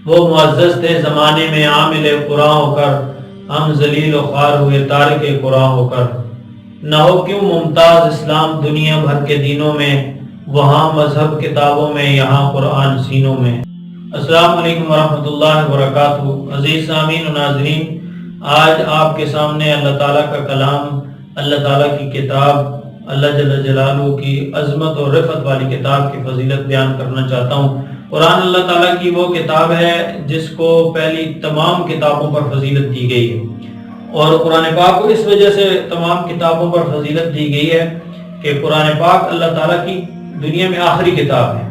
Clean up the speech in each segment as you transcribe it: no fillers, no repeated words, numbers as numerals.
وہ معزز تھے زمانے میں عامل قرآن ہو کر، ہم ذلیل و خوار ہوئے تارک قرآن ہو کر۔ نہ ہو کیوں ممتاز اسلام دنیا بھر کے دینوں میں، وہاں مذہب کتابوں میں، یہاں قرآن سینوں میں۔ السلام علیکم ورحمۃ اللہ وبرکاتہ۔ عزیز سامعین و ناظرین، آج آپ کے سامنے اللہ تعالیٰ کا کلام، اللہ تعالیٰ کی کتاب، اللہ جل جلالہ کی عظمت اور رفعت والی کتاب کی فضیلت بیان کرنا چاہتا ہوں۔ قرآن اللہ تعالیٰ کی وہ کتاب ہے جس کو پہلی تمام کتابوں پر فضیلت دی گئی ہے، اور قرآن پاک کو اس وجہ سے تمام کتابوں پر فضیلت دی گئی ہے کہ قرآن پاک اللہ تعالیٰ کی دنیا میں آخری کتاب ہے۔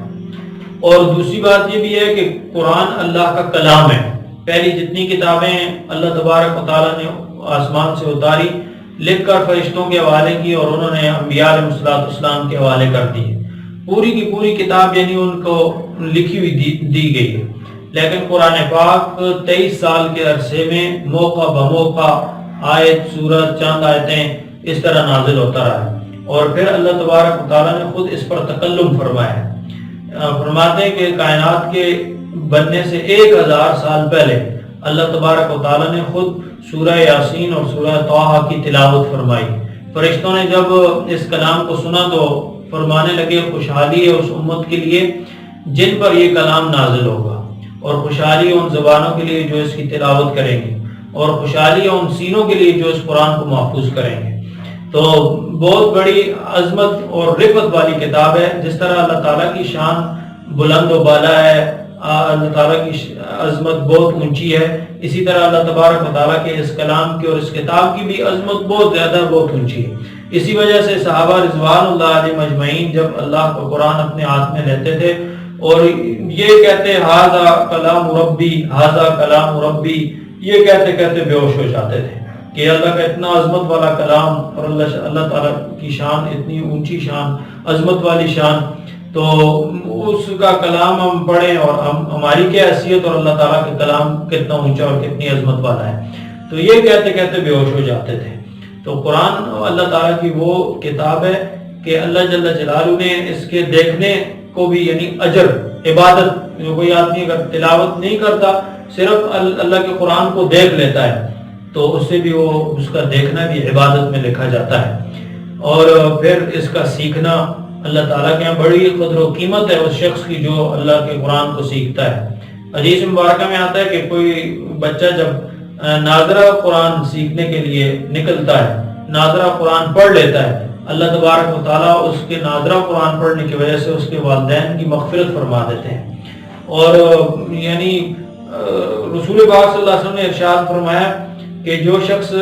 اور دوسری بات یہ بھی ہے کہ قرآن اللہ کا کلام ہے۔ پہلی جتنی کتابیں اللہ تبارک و تعالیٰ نے آسمان سے اتاری، لکھ کر فرشتوں کے حوالے کی، اور انہوں نے انبیاء علیہ السلام کے حوالے کر دی، پوری کی پوری کتاب یعنی ان کو لکھی ہوئی دی گئی ہے۔ لیکن قرآن پاک 23 سال کے عرصے میں موقع بموقع آیت، سورت، چند آیتیں اس طرح نازل ہوتا رہا ہے، اور پھر اللہ تبارک و تعالیٰ نے خود اس پر تکلم فرمایا ہے۔ فرماتے ہیں کہ کائنات کے بننے سے 1000 سال پہلے اللہ تبارک و تعالیٰ نے خود سورہ یاسین اور سورہ طٰہٰ کی تلاوت فرمائی۔ فرشتوں نے جب اس کلام کو سنا تو فرمانے لگے خوشحالی ہے اس امت کے لیے جن پر یہ کلام نازل ہوگا، اور خوشحالی ہے ان زبانوں کے لیے جو اس کی تلاوت کریں گے، اور خوشحالی ہے ان سینوں کے لیے جو اس قرآن کو محفوظ کریں گے۔ تو بہت بڑی عظمت اور رفعت والی کتاب ہے۔ جس طرح اللہ تعالیٰ کی شان بلند و بالا ہے، اللہ تعالیٰ کی عظمت بہت اونچی ہے، اسی طرح اللہ تبارک و تعالیٰ کے اس کلام کی اور اس کتاب کی بھی عظمت بہت زیادہ، بہت اونچی ہے۔ اسی وجہ سے صحابہ رضوان اللہ علیہم اجمعین جب اللہ کا قرآن اپنے ہاتھ میں لیتے تھے اور یہ کہتے ھذا کلام ربی، ھذا کلام ربی، یہ کہتے کہتے بے ہوش ہو جاتے تھے کہ اللہ کا اتنا عظمت والا کلام، اور اللہ تعالیٰ کی شان اتنی اونچی شان، عظمت والی شان، تو اس کا کلام ہم پڑھیں اور ہماری کیا حیثیت، اور اللہ تعالیٰ کا کلام کتنا اونچا اور کتنی عظمت والا ہے، تو یہ کہتے کہتے بے ہوش ہو جاتے تھے۔ تو قرآن اللہ تعالیٰ کی وہ کتاب ہے کہ اللہ جل جلالہ نے اس کے دیکھنے کو بھی یعنی اجر، عبادت، جو کوئی آدمی اگر تلاوت نہیں کرتا، صرف اللہ کے قرآن کو دیکھ لیتا ہے تو اس سے بھی وہ اس کا دیکھنا بھی عبادت میں لکھا جاتا ہے، اور پھر اس کا سیکھنا اللہ تعالیٰ کے یہاں بڑی قدر و قیمت ہے اس شخص کی جو اللہ کے قرآن کو سیکھتا ہے۔ حدیث مبارکہ میں آتا ہے کہ کوئی بچہ جب ناظرہ قرآن سیکھنے کے لیے نکلتا ہے، ناظرہ قرآن پڑھ لیتا ہے، اللہ تبارک و تعالیٰ اس کے ناظرہ قرآن پڑھنے کی وجہ سے اس کے والدین کی مغفرت فرما دیتے ہیں۔ اور یعنی رسول پاک صلی اللہ علیہ وسلم نے ارشاد فرمایا کہ جو شخص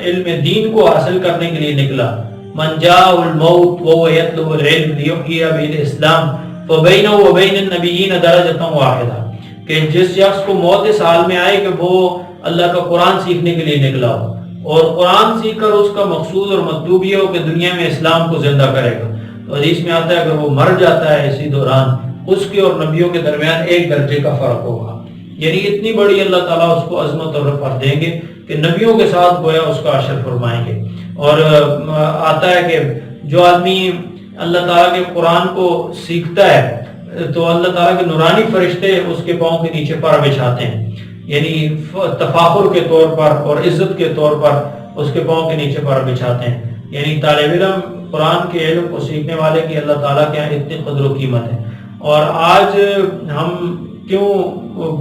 علم دین کو حاصل کرنے کے لیے نکلا، من جاء الموت وهو يطلب العلم ليحيي به الاسلام فبينه وبين النبيين درجة واحدة، کہ جس شخص کو موت اس حال میں آئے کہ وہ اللہ کا قرآن سیکھنے کے لیے نکلا ہو، اور قرآن سیکھ کر اس کا مقصود اور مطلوب یہ ہو کہ دنیا میں اسلام کو زندہ کرے گا، تو حدیث میں آتا ہے اگر وہ مر جاتا ہے اسی دوران، اس کے اور نبیوں کے درمیان 1 درجے کا فرق ہوگا۔ یعنی اتنی بڑی اللہ تعالیٰ اس کو عظمت اور رفعت دیں گے کہ نبیوں کے ساتھ گویا اس کا عشر فرمائیں گے۔ اور آتا ہے کہ جو آدمی اللہ تعالیٰ کے قرآن کو سیکھتا ہے تو اللہ تعالیٰ کے نورانی فرشتے اس کے پاؤں کے نیچے پر بچھاتے ہیں، یعنی تفاخر کے طور پر اور عزت کے طور پر اس کے پاؤں کے نیچے پر بچھاتے ہیں۔ یعنی طالب علم قرآن کے علم کو سیکھنے والے کی اللہ تعالیٰ کے یہاں اتنی قدر و قیمت ہے۔ اور آج ہم کیوں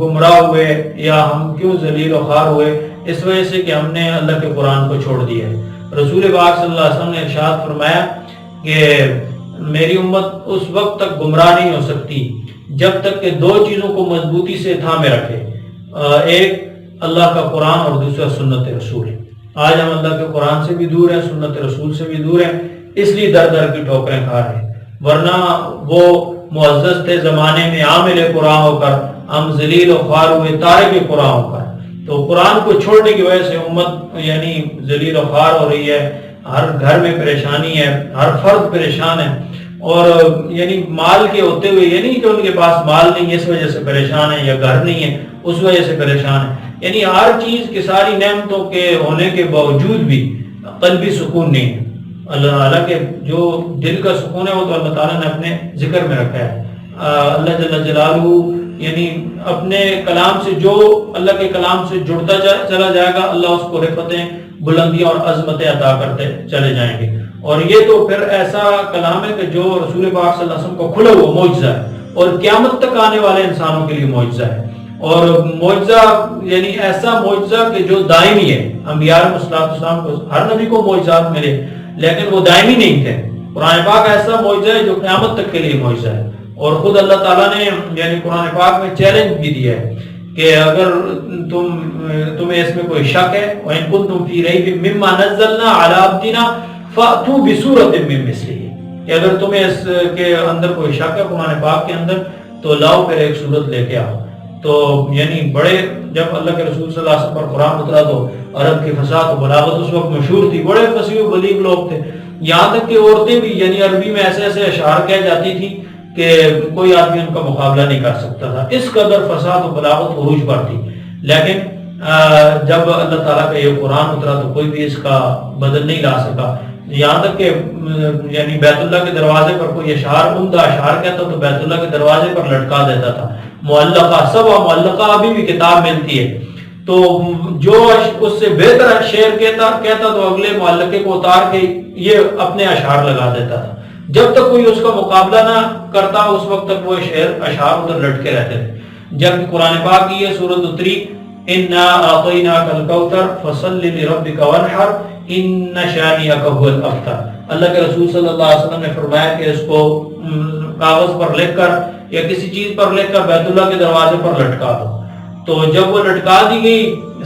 گمراہ ہوئے یا ہم کیوں ذلیل و خوار ہوئے؟ اس وجہ سے کہ ہم نے اللہ کے قرآن کو چھوڑ دیا ہے۔ رسول پاک صلی اللہ علیہ وسلم نے ارشاد فرمایا کہ میری امت اس وقت تک گمراہ نہیں ہو سکتی جب تک کہ 2 چیزوں کو مضبوطی سے تھامے رکھے، ایک اللہ کا قرآن اور دوسرا سنت رسول ہے۔ آج ہم اللہ کے قرآن سے بھی دور ہیں، سنت رسول سے بھی دور ہیں، اس لیے در در کی ٹھوکریں کھا رہے ہیں، ورنہ وہ معزز تھے زمانے میں عامل قرآن ہو کر، ہم ذلیل و خوار ہوئے تارک قرآن ہو کر۔ تو قرآن کو چھوڑنے کی وجہ سے امت یعنی ذلیل و خوار ہو رہی ہے، ہر گھر میں پریشانی ہے، ہر فرد پریشان ہے، اور یعنی مال کے ہوتے ہوئے یہ نہیں کہ ان کے پاس مال نہیں ہے اس وجہ سے پریشان ہے، یا گھر نہیں ہے اس وجہ سے پریشان ہے، یعنی ہر چیز کی ساری نعمتوں کے ہونے کے باوجود بھی قلبی سکون نہیں ہے۔ اللہ تعالیٰ کے جو دل کا سکون ہے وہ تو اللہ تعالیٰ نے اپنے ذکر میں رکھا ہے۔ اللہ جل جلالہ یعنی اپنے کلام سے جو اللہ کے کلام سے جڑتا چلا جائے گا اللہ اس کو رفتیں بلندیاں اور عظمتیں عطا کرتے چلے جائیں گے. اور یہ تو پھر ایسا کلام ہے کہ جو رسول پاک صلی اللہ علیہ وسلم کو کھلا ہوا معجزہ ہے اور قیامت تک آنے والے انسانوں کے لیے معجزہ ہے. اور معجزہ یعنی ایسا معجزہ کہ جو دائمی ہے. انبیاء علیہ السلام کو ہر نبی کو معجزات ملے لیکن وہ دائمی نہیں تھے. قرآن پاک ایسا معجزہ ہے جو قیامت تک کے لیے معجزہ ہے. اور خود اللہ تعالیٰ نے یعنی قرآن پاک میں چیلنج بھی دیا ہے کہ اگر تمہیں اس میں کوئی شک ہے وَإِن كُنتُمْ فِي رَيْبٍ مِّمَّا نَزَّلْنَا عَلَىٰ عَبْدِنَا فَأْتُوا بِسُورَةٍ مِّن مِّثْلِهِ کہ اگر تمہیں اس کے اندر کوئی شک ہے قرآن پاک کے اندر تو لاؤ پھر ایک صورت لے کے آؤ. تو یعنی بڑے جب اللہ کے رسول صلی اللہ علیہ وسلم پر قرآن اترا تو عرب کی فصاحت و بلاغت اس وقت مشہور تھی. بڑے فصیح و بلیغ لوگ تھے. یہاں تک کہ عورتیں بھی یعنی عربی میں ایسے ایسے اشعار کہہ جاتی تھی کہ کوئی آدمی ان کا مقابلہ نہیں کر سکتا تھا. اس قدر فصاحت و بلاغت عروج پر تھی. لیکن جب اللہ تعالیٰ کا یہ قرآن اترا تو کوئی بھی اس کا بدل نہیں لا سکا. یہاں تک کہ یعنی بیت اللہ کے دروازے پر کوئی اشعار عمدہ اشعار کہتا تو بیت اللہ کے دروازے پر لٹکا دیتا تھا. معلقہ سبع معلقہ ابھی بھی کتاب ملتی ہے. تو جو اس سے بہتر شعر کہتا تو اگلے معلقے کو اتار کے یہ اپنے اشعار لگا دیتا تھا. جب تک کوئی اس کا مقابلہ نہ کرتا اس وقت تک وہ اشعار ادھر لٹکے رہتے تھے. جب قرآن پاک کی یہ سورت اتری اِنَّا أَعْطَيْنَاكَ الْكَوْثَرَ فَصَلِّ لِرَبِّكَ وَانْحَرْ إِنَّ شَانِئَكَ هُوَ الْأَبْتَرُ. اللہ کے رسول صلی اللہ علیہ وسلم نے فرمایا کہ اس کو کاغذ پر لکھ کر یا کسی چیز پر لکھ کر بیت اللہ کے دروازے پر لٹکا دو. تو جب وہ لٹکا دی گئی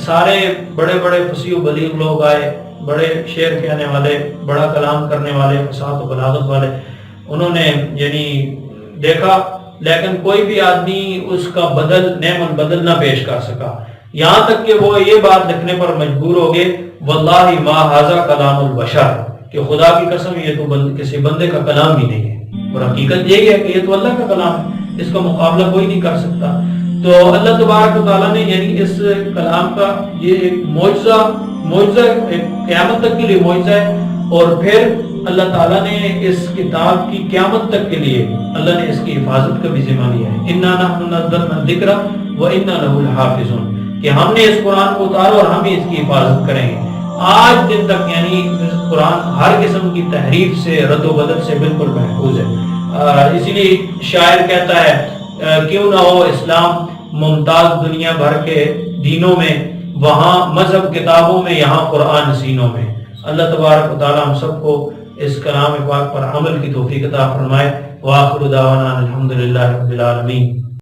سارے بڑے بڑے فصیح و بلیغ لوگ آئے, بڑے شعر کہنے والے, بڑا کلام کرنے والے, فصاحت و بلاغت والے, انہوں نے یعنی دیکھا لیکن کوئی بھی آدمی اس کا بدل نعم البدل نہ پیش کر سکا. یہاں تک کہ وہ یہ بات لکھنے پر مجبور ہو گئے واللہ ما ھذا کلام البشر کہ خدا کی قسم یہ تو کسی بندے کا کلام ہی نہیں ہے. اور حقیقت یہی ہے کہ یہ تو اللہ کا کلام ہے, اس کا مقابلہ کوئی نہیں کر سکتا. تو اللہ تبارک و تعالیٰ نے یعنی اس کلام کا یہ ایک معجزہ قیامت تک کے لیے معجزہ ہے. اور پھر اللہ تعالیٰ نے اس کتاب کی قیامت تک کے لیے اللہ نے اس کی حفاظت کا بھی ذمہ لیا ہے. اِنَّا نَحْنُ نَزَّلْنَا الذِّکْرَ وَإِنَّا لَهُ لَحَافِظُونَ کہ ہم نے اس قرآن کو اتارا اور ہم ہی اس کی حفاظت کریں گے. آج دن تک یعنی قرآن ہر قسم کی تحریف سے رد و بدل سے بالکل محفوظ ہے. اسی لیے شاعر کہتا ہے کیوں نہ ہو اسلام ممتاز دنیا بھر کے دینوں میں, وہاں مذہب کتابوں میں, یہاں قرآن سینوں میں. اللہ تبارک و تعالی ہم سب کو اس کلام پاک پر عمل کی توفیق عطا فرمائے. وآخر دعوانا الحمدللہ رب العالمین.